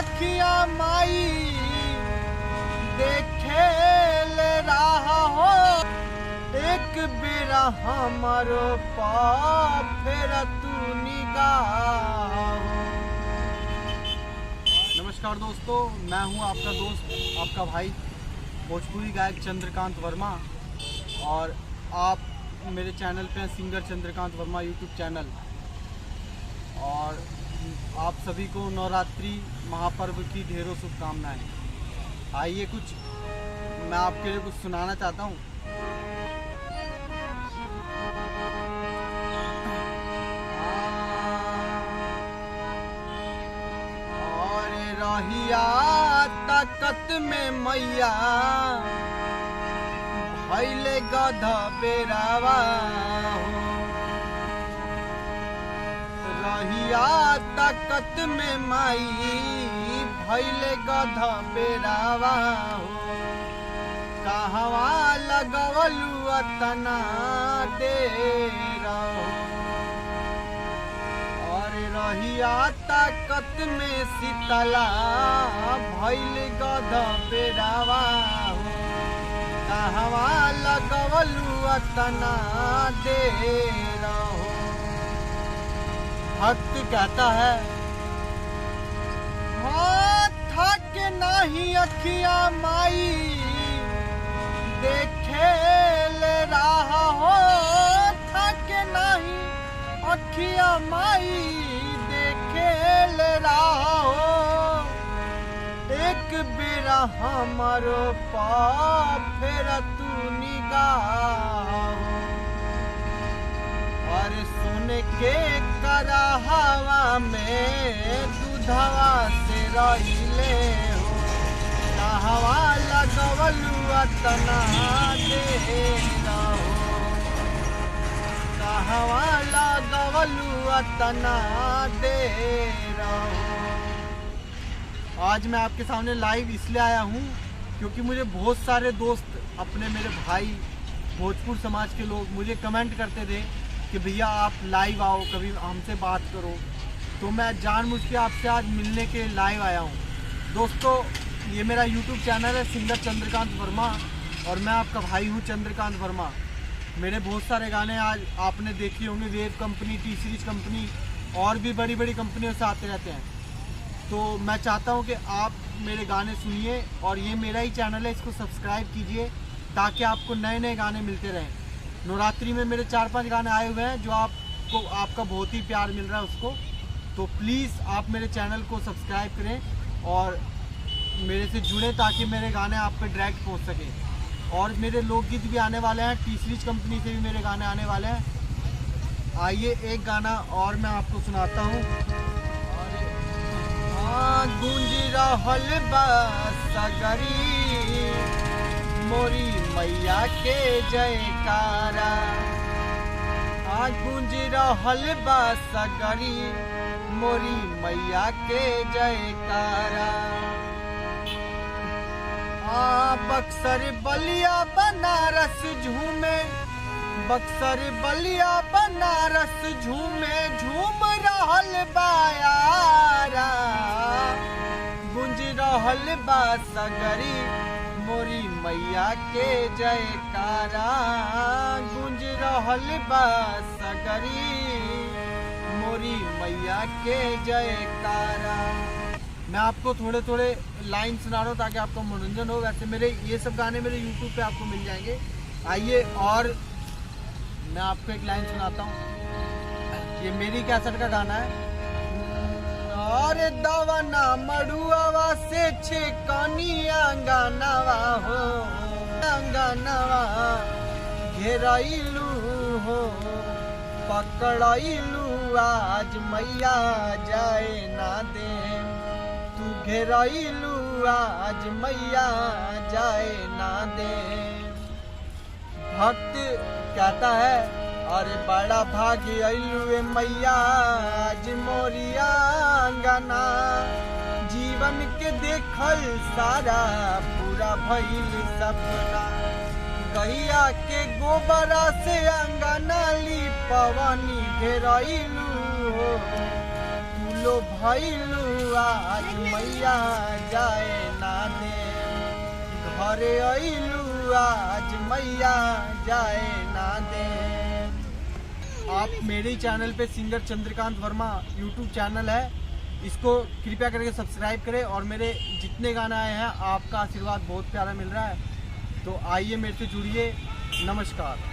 अखियां माई देखे ले रहा हो, एक बेरा हमारो पाप फेर तू निगाह। नमस्कार दोस्तों, मैं हूं आपका दोस्त, आपका भाई भोजपुरी गायक चंद्रकांत वर्मा, और आप मेरे चैनल पे singer Chandrakant Verma YouTube channel. और आप सभी को नवरात्रि महापर्व की ढेरों शुभकामनाएं। आइए कुछ मैं आपके लिए कुछ सुनाना चाहता हूँ। और रहिया ताकत में मैया भइले गधा बेरावा हो, रहिया ताकत में माई भइले गधा बेरावा हो, कहवा लगवलू अतना डेरा हो। और रहिया ताकत में शीतला भइले गधा बेरावा हो, कहवा लगवलू अतना डेरा हो। भक्त कहता है थक नहीं अखियां माई देखे ले रहा हो, थक नहीं अखियां माई देखे ले रहा हो, एक बेरा हमारो पाप फेर तू निगाह। और सुन के कराहवा में दूधवा से रहिले हो, कहवा लगवलू अतना डेरा हो, कहवा लगवलू अतना डेरा हो। आज मैं आपके सामने लाइव इसलिए आया हूँ क्योंकि मुझे बहुत सारे दोस्त, अपने मेरे भाई भोजपुर समाज के लोग मुझे कमेंट करते थे कि भैया आप लाइव आओ, कभी हमसे बात करो। तो मैं जानबूझ के आपसे आज मिलने के लाइव आया हूँ। दोस्तों, ये मेरा यूट्यूब चैनल है सिंगर चंद्रकांत वर्मा, और मैं आपका भाई हूँ चंद्रकांत वर्मा। मेरे बहुत सारे गाने आज आपने देखे होंगे, wave company, T series company और भी बड़ी बड़ी कंपनियों से आते रहते हैं। तो मैं चाहता हूँ कि आप मेरे गाने सुनिए, और ये मेरा ही चैनल है, इसको सब्सक्राइब कीजिए ताकि आपको नए नए गाने मिलते रहें। नवरात्रि में मेरे 4-5 गाने आए हुए हैं जो आपको, आपका बहुत ही प्यार मिल रहा है उसको। तो प्लीज़ आप मेरे चैनल को सब्सक्राइब करें और मेरे से जुड़ें ताकि मेरे गाने आप पे डायरेक्ट पहुंच सकें। और मेरे लोकगीत भी आने वाले हैं, टी सीरीज कंपनी से भी मेरे गाने आने वाले हैं। आइए एक गाना और मैं आपको सुनाता हूँ। गूंज रहल बा सगरी मोरी मैया के जयकारा, गूंज रहल बा सगरी मोरी मैया के जयकारा। बक्सर बलिया बनारस झूमे, बक्सर बलिया बनारस झूमे, झूम रहल बा यारा, गूंज रहल बा सगरी मोरी मैया के जयकारा, गूंज रहल बा सगरी मोरी मैया के जयकारा। मैं आपको थोड़े थोड़े लाइन सुना रहा हूँ ताकि आपका मनोरंजन हो। वैसे मेरे ये सब गाने मेरे YouTube पे आपको मिल जाएंगे। आइए और मैं आपको एक लाइन सुनाता हूँ। ये मेरी कैसेट का गाना है। और दवाना मड़ुआवा से छेकनिया गानावा हो, गानावा घेराइलू हो, पकड़ाइलू आज मैया जाए ना दे, तू घेराइलू आज मैया जाए ना दे। भक्त कहता है अरे बड़ा भागी अइलुए मैया आज मोरिया गाना, जीवन के देखल सारा पूरा भइल सपना, गैया के गोबरा से अंगना ली पवनी घेरइलू हो, तू भूलो भइलू आज मैया जाए ना दे, घरे अइलू आज मैया जाए ना दे। आप मेरे ही चैनल पे singer Chandrakant Verma YouTube channel है, इसको कृपया करके सब्सक्राइब करें। और मेरे जितने गाने आए हैं आपका आशीर्वाद बहुत प्यारा मिल रहा है, तो आइए मेरे से जुड़िए। नमस्कार।